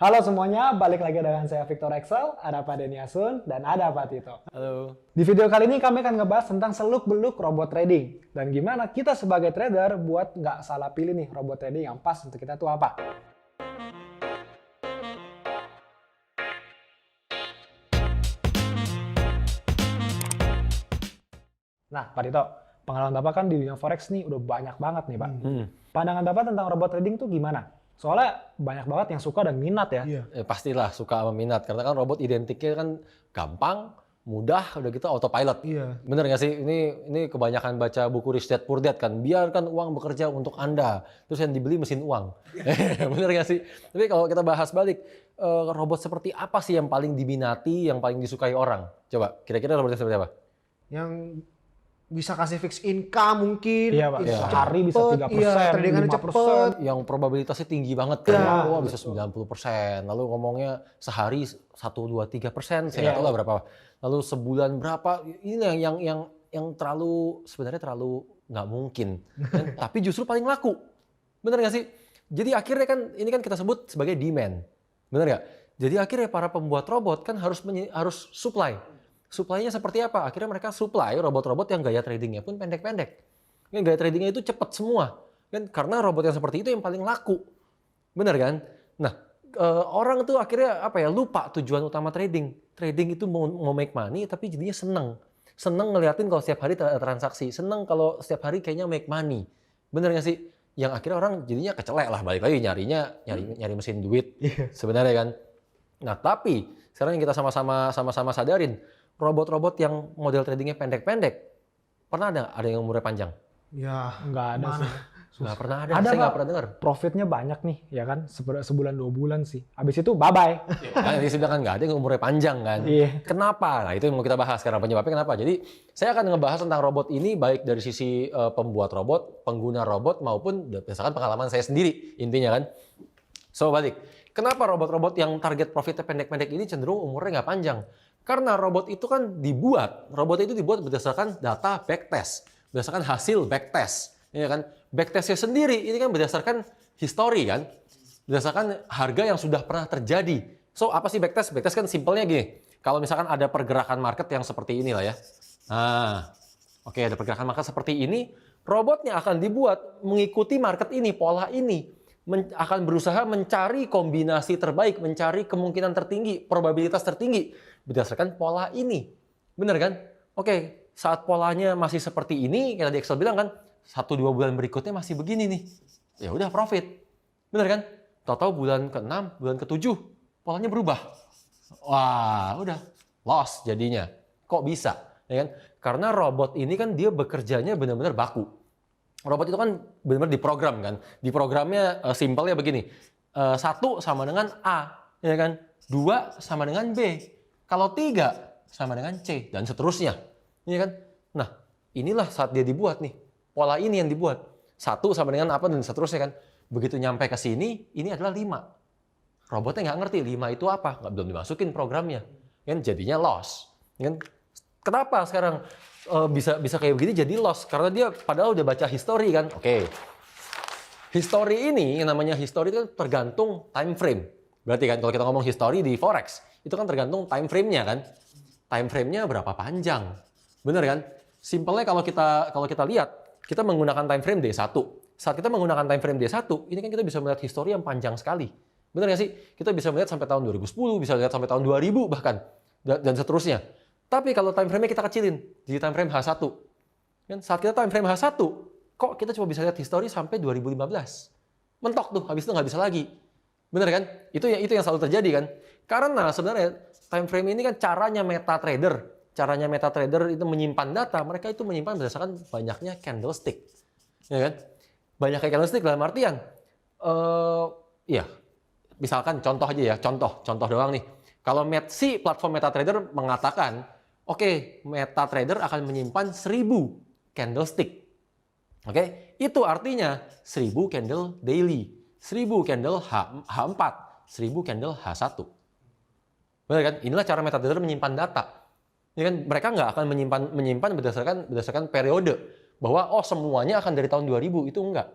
Halo semuanya, balik lagi dengan saya Victor Excel, ada Pak Denny Asun, dan ada Pak Tito. Halo. Di video kali ini kami akan ngebahas tentang seluk-beluk robot trading. Dan gimana kita sebagai trader buat nggak salah pilih nih robot trading yang pas untuk kita tuh apa. Nah Pak Tito, pengalaman Bapak kan di dunia Forex nih udah banyak banget nih Pak. Pandangan Bapak tentang robot trading tuh gimana? Soalnya banyak banget yang suka dan minat ya. Iya. Pastilah suka sama minat karena kan robot identiknya kan gampang, mudah, udah gitu autopilot. Iya. Bener nggak sih? Ini kebanyakan baca buku Rich Dad Poor Dad kan. Biarkan uang bekerja untuk Anda. Terus yang dibeli mesin uang. Bener nggak sih? Tapi kalau kita bahas balik, robot seperti apa sih yang paling diminati, yang paling disukai orang? Coba, kira-kira robotnya seperti apa? Yang bisa kasih fix income mungkin. Iya Pak, Iya. sehari bisa 3%, Iya, tradingannya 5%. cepet. Yang probabilitasnya tinggi banget kan. Ya. Wah, bisa 90%. Lalu ngomongnya sehari 1, 2, 3%. Saya nggak tahu lah berapa. Lalu sebulan berapa. Ini yang terlalu, sebenarnya terlalu nggak mungkin. Dan, tapi justru paling laku. Bener nggak sih? Jadi akhirnya kan, ini kan kita sebut sebagai demand. Bener nggak? Jadi akhirnya para pembuat robot kan harus supply. Supply-nya seperti apa? Akhirnya mereka supply robot-robot yang gaya tradingnya pun pendek-pendek. Yang gaya tradingnya itu cepat semua. Kan karena robot yang seperti itu yang paling laku. Benar kan? Nah, orang tuh akhirnya lupa tujuan utama trading. Trading itu mau make money tapi jadinya seneng. Seneng ngeliatin kalau setiap hari transaksi. Seneng kalau setiap hari kayaknya make money. Benar nggak sih? Yang akhirnya orang jadinya kecelek lah. Balik lagi nyari mesin duit. Sebenarnya kan. Nah, tapi sekarang yang kita sama-sama sadarin, robot-robot yang model tradingnya pendek-pendek, pernah ada yang umurnya panjang? Ya, Nggak ada sih. Nggak pernah ada, Ada saya nggak Pak, pernah dengar. profitnya banyak nih, ya kan? Sebulan 2 bulan sih. Habis itu bye-bye. Kan tadi saya bilang kan nggak ada yang umurnya panjang kan. Iya. Kenapa? Nah itu yang mau kita bahas sekarang, penyebabnya kenapa. Jadi saya akan ngebahas tentang robot ini baik dari sisi pembuat robot, pengguna robot, maupun berdasarkan pengalaman saya sendiri intinya kan. So balik, kenapa robot-robot yang target profitnya pendek-pendek ini cenderung umurnya nggak panjang? Karena robot itu kan robot itu dibuat berdasarkan data backtest, berdasarkan hasil backtest, ya kan? Backtestnya sendiri ini kan berdasarkan history kan, berdasarkan harga yang sudah pernah terjadi. So apa sih backtest? Backtest kan simpelnya gini, kalau misalkan ada pergerakan market yang seperti ini lah ya. Nah, oke ada pergerakan market seperti ini, robotnya akan dibuat mengikuti market ini, pola ini. Akan berusaha mencari kombinasi terbaik, mencari kemungkinan tertinggi, probabilitas tertinggi berdasarkan pola ini. Bener kan? Oke, saat polanya masih seperti ini, kayak tadi Excel bilang kan, 1-2 bulan berikutnya masih begini nih. Ya udah profit. Bener kan? Tahu-tahu bulan ke-6, bulan ke-7, polanya berubah. Wah, udah loss jadinya. Kok bisa? Ya kan? Karena robot ini kan dia bekerjanya benar-benar baku. Robot itu kan benar-benar diprogram kan. Diprogramnya simpelnya begini. 1 sama dengan A, ya kan? 2 sama dengan B. Kalau 3 sama dengan C dan seterusnya. Ya kan? Nah, inilah saat dia dibuat nih. Pola ini yang dibuat. 1 sama dengan apa dan seterusnya kan. Begitu nyampe ke sini, ini adalah 5. Robotnya nggak ngerti 5 itu apa, belum dimasukin programnya. Kan jadinya loss. Kan? Kenapa sekarang bisa kayak begini jadi loss? Karena dia padahal udah baca history kan. Oke. History ini, yang namanya history itu tergantung time frame. Berarti kan kalau kita ngomong history di Forex, itu kan tergantung time frame-nya kan. Time frame-nya berapa panjang. Bener kan? Simpelnya kalau kita lihat, kita menggunakan time frame D1. Saat kita menggunakan time frame D1, ini kan kita bisa melihat history yang panjang sekali. Bener nggak sih? Kita bisa melihat sampai tahun 2010, bisa lihat sampai tahun 2000 bahkan. Dan seterusnya. Tapi kalau time frame-nya kita kecilin, di time frame H1. Kan saat kita time frame H1, kok kita cuma bisa lihat history sampai 2015. Mentok tuh, habis itu nggak bisa lagi. Bener kan? Itu yang selalu terjadi kan? Karena sebenarnya time frame ini kan caranya MetaTrader itu menyimpan data, mereka itu menyimpan berdasarkan banyaknya candlestick. Ya kan? Banyaknya candlestick dalam artian, ya, misalkan contoh aja ya, contoh doang nih. Kalau platform MetaTrader mengatakan, oke, MetaTrader akan menyimpan 1000 candlestick. Oke, itu artinya 1000 candle daily, 1000 candle H4, 1000 candle H1. Benar kan? Inilah cara MetaTrader menyimpan data. Ya kan? Mereka nggak akan menyimpan berdasarkan periode. Bahwa semuanya akan dari tahun 2000, itu enggak.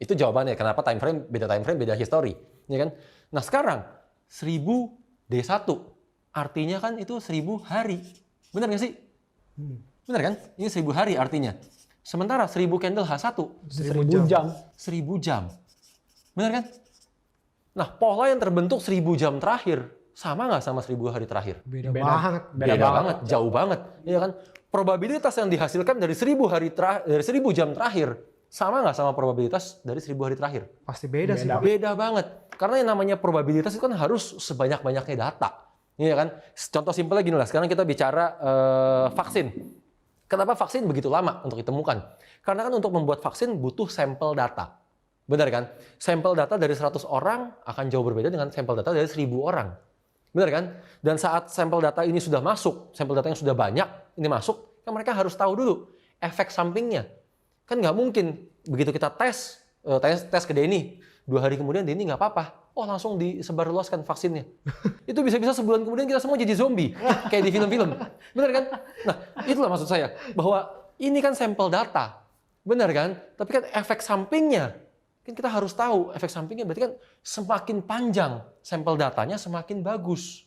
Itu jawabannya kenapa time frame beda history, ya kan? Nah, sekarang 1000 D1. Artinya kan itu 1000 hari. Benar nggak sih? Benar kan? Ini 1000 hari artinya. Sementara 1000 candle H1 1000 jam. 1000 jam. Benar kan? Nah, pola yang terbentuk 1000 jam terakhir sama nggak sama 1000 hari terakhir? Beda banget. Beda banget. Jauh banget. Iya kan? Probabilitas yang dihasilkan dari 1000 jam terakhir sama nggak sama probabilitas dari 1000 hari terakhir? Pasti beda sih. Pak. Beda banget. Karena yang namanya probabilitas itu kan harus sebanyak-banyaknya data. Iya kan? Contoh simpelnya gini lah. Sekarang kita bicara vaksin. Kenapa vaksin begitu lama untuk ditemukan? Karena kan untuk membuat vaksin butuh sampel data. Benar kan? Sampel data dari 100 orang akan jauh berbeda dengan sampel data dari 1000 orang. Benar kan? Dan saat sampel data ini sudah masuk, sampel data yang sudah banyak ini masuk, kan mereka harus tahu dulu efek sampingnya. Kan nggak mungkin begitu kita tes ke Denny, 2 hari kemudian Denny nggak apa-apa. Oh, langsung disebarluaskan vaksinnya. Itu bisa-bisa sebulan kemudian kita semua jadi zombie. Kayak di film-film. Benar kan? Nah, itulah maksud saya. Bahwa ini kan sampel data. Benar kan? Tapi kan efek sampingnya. Kan kita harus tahu efek sampingnya. Berarti kan semakin panjang sampel datanya semakin bagus.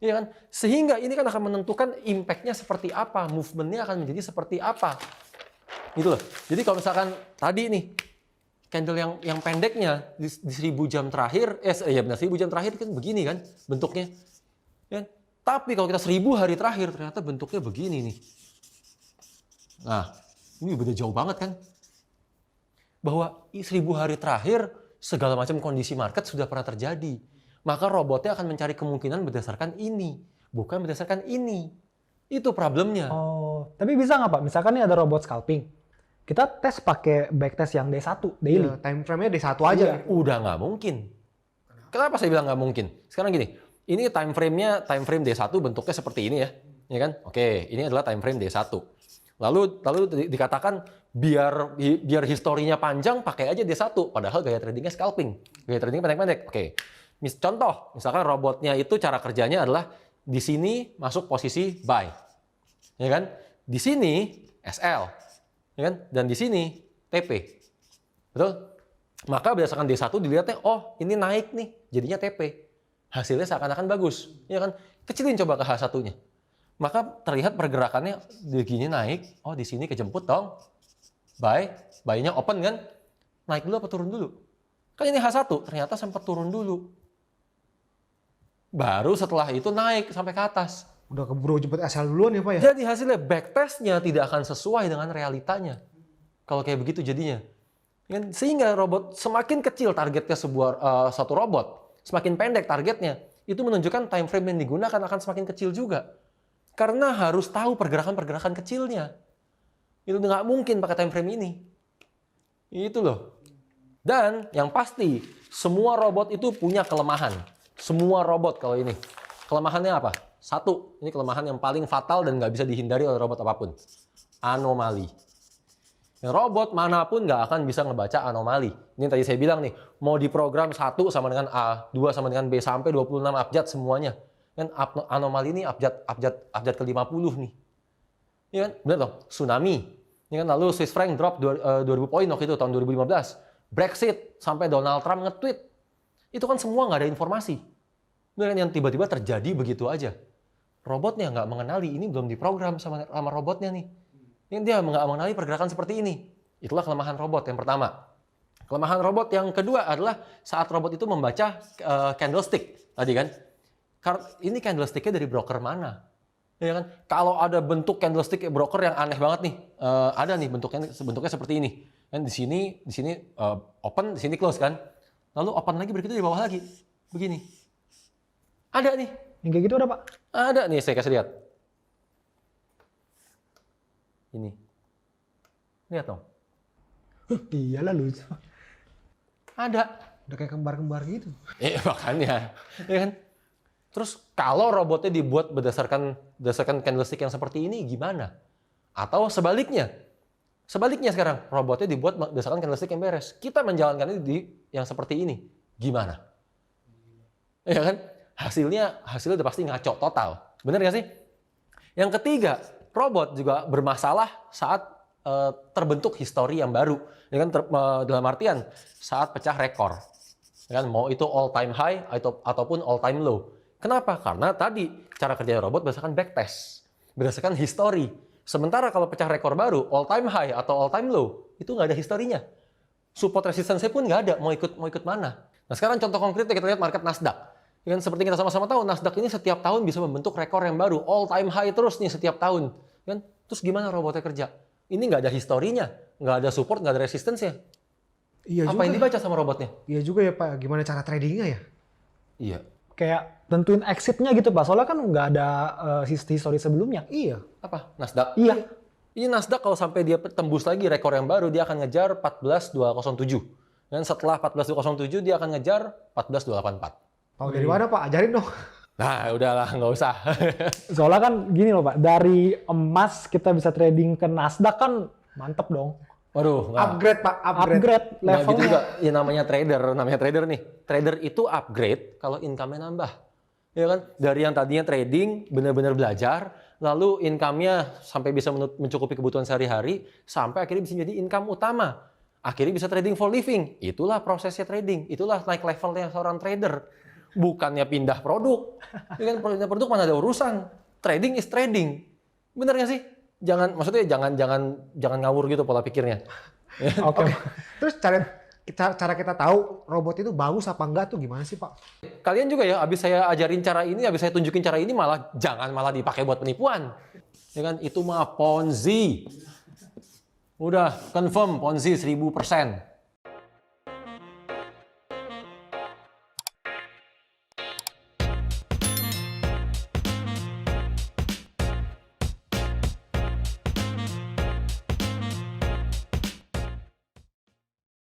Iya kan? Sehingga ini kan akan menentukan impact-nya seperti apa. Movement-nya akan menjadi seperti apa. Gitu loh. Jadi kalau misalkan tadi nih, candle yang pendeknya di 1000 jam terakhir, benar 1000 jam terakhir kan begini kan bentuknya. Ya. Tapi kalau kita 1000 hari terakhir ternyata bentuknya begini nih. Nah, ini beda jauh banget kan. Bahwa 1000 hari terakhir segala macam kondisi market sudah pernah terjadi. Maka robotnya akan mencari kemungkinan berdasarkan ini, bukan berdasarkan ini. Itu problemnya. Oh, tapi bisa nggak Pak? Misalkan nih ada robot scalping. Kita tes pakai backtest yang D1 daily. Ya, time frame-nya D1 aja. Iya. Udah nggak mungkin. Kenapa saya bilang nggak mungkin? Sekarang gini, ini time frame D1 bentuknya seperti ini ya. Ya kan? Oke, ini adalah time frame D1. Lalu dikatakan biar historinya panjang pakai aja D1, padahal gaya tradingnya scalping. Gaya tradingnya pendek-pendek. Oke. Contoh, misalkan robotnya itu cara kerjanya adalah di sini masuk posisi buy. Ya kan? Di sini SL. Ya kan? Dan di sini TP. Betul? Maka berdasarkan D1 dilihatnya, oh ini naik nih, jadinya TP. Hasilnya seakan-akan bagus. Ya kan? Kecilin coba ke H1-nya. Maka terlihat pergerakannya begini naik, oh di sini kejemput dong. Buy-nya open kan? Naik dulu apa turun dulu? Kan ini H1, ternyata sempat turun dulu. Baru setelah itu naik sampai ke atas. Udah keburu jemput SL duluan ya Pak ya? Jadi hasilnya backtestnya tidak akan sesuai dengan realitanya. Kalau kayak begitu jadinya. Sehingga robot semakin kecil targetnya satu robot, semakin pendek targetnya, itu menunjukkan time frame yang digunakan akan semakin kecil juga. Karena harus tahu pergerakan-pergerakan kecilnya. Itu nggak mungkin pakai time frame ini. Itu loh. Dan yang pasti, semua robot itu punya kelemahan. Semua robot kalau ini. Kelemahannya apa? Satu, ini kelemahan yang paling fatal dan nggak bisa dihindari oleh robot apapun. Anomali. Robot manapun nggak akan bisa ngebaca anomali. Ini tadi saya bilang nih, mau diprogram 1 sama dengan A, 2 sama dengan B, sampai 26 abjad semuanya. Kan anomali ini abjad ke-50 nih. Ini kan, benar dong, tsunami. Ini kan lalu Swiss franc drop 2000 poin waktu itu tahun 2015. Brexit, sampai Donald Trump nge-tweet. Itu kan semua nggak ada informasi. Benar kan, yang tiba-tiba terjadi begitu aja. Robotnya nggak mengenali, ini belum diprogram sama robotnya nih. Ini dia nggak mengenali pergerakan seperti ini. Itulah kelemahan robot yang pertama. Kelemahan robot yang kedua adalah saat robot itu membaca candlestick tadi kan. Ini candlesticknya dari broker mana? Ya kan? Kalau ada bentuk candlestick broker yang aneh banget nih, ada nih bentuknya seperti ini. Kan di sini open, di sini close kan. Lalu open lagi berikutnya di bawah lagi, begini. Ada nih. Yang kayak gitu ada Pak? Ada nih, saya kasih lihat. Ini. Lihat dong. Iyalah lucu. Ada. Udah kayak kembar-kembar gitu. Makanya. Ya kan? Terus kalau robotnya dibuat berdasarkan candlestick yang seperti ini gimana? Atau sebaliknya. Sebaliknya sekarang, robotnya dibuat berdasarkan candlestick yang beres. Kita menjalankan ini di yang seperti ini. Gimana? Ya kan? Hasilnya udah pasti ngaco total. Benar nggak sih? Yang ketiga, robot juga bermasalah saat terbentuk histori yang baru. Ya kan? Dalam artian saat pecah rekor. Kan mau itu all time high ataupun all time low. Kenapa? Karena tadi cara kerja robot berdasarkan backtest, berdasarkan history. Sementara kalau pecah rekor baru, all time high atau all time low, itu nggak ada historinya. Support resistance pun nggak ada, mau ikut mana. Nah sekarang contoh konkretnya kita lihat market Nasdaq. Ya kan seperti kita sama-sama tahu, Nasdaq ini setiap tahun bisa membentuk rekor yang baru, all time high terus nih setiap tahun. Kan? Terus gimana robotnya kerja? Ini nggak ada historinya, nggak ada support, nggak ada resistance-nya. Iya Apa juga. yang dibaca sama robotnya? Iya juga ya Pak, gimana cara tradingnya ya? Iya. Kayak tentuin exit-nya gitu Pak, soalnya kan nggak ada history sebelumnya. Iya. Apa? Nasdaq? Iya. Ini Nasdaq kalau sampai dia tembus lagi rekor yang baru, dia akan ngejar 14.207. Dan setelah 14.207, dia akan ngejar 14.284. Tahu dari mana Pak? Ajarin dong. Nah, udahlah, nggak usah. Soalnya kan gini loh Pak, dari emas kita bisa trading ke Nasdaq kan mantep dong. Waduh, nggak. Upgrade Pak, upgrade. Upgrade Nggak gitu levelnya. juga. Ya namanya trader nih. Trader itu upgrade kalau income-nya nambah. Ya kan? Dari yang tadinya trading, benar-benar belajar, lalu income-nya sampai bisa mencukupi kebutuhan sehari-hari, sampai akhirnya bisa jadi income utama. Akhirnya bisa trading for living. Itulah prosesnya trading. Itulah naik levelnya seorang trader. Bukannya pindah produk. Ya kan, pindah produk mana ada urusan. Trading is trading. Bener nggak sih? Maksudnya jangan ngawur gitu pola pikirnya. Oke. Terus cara kita tahu robot itu bagus apa enggak tuh gimana sih Pak? Kalian juga ya, abis saya ajarin cara ini, abis saya tunjukin cara ini, jangan malah dipakai buat penipuan. Ya kan, itu mah Ponzi. Udah confirm Ponzi 1000%.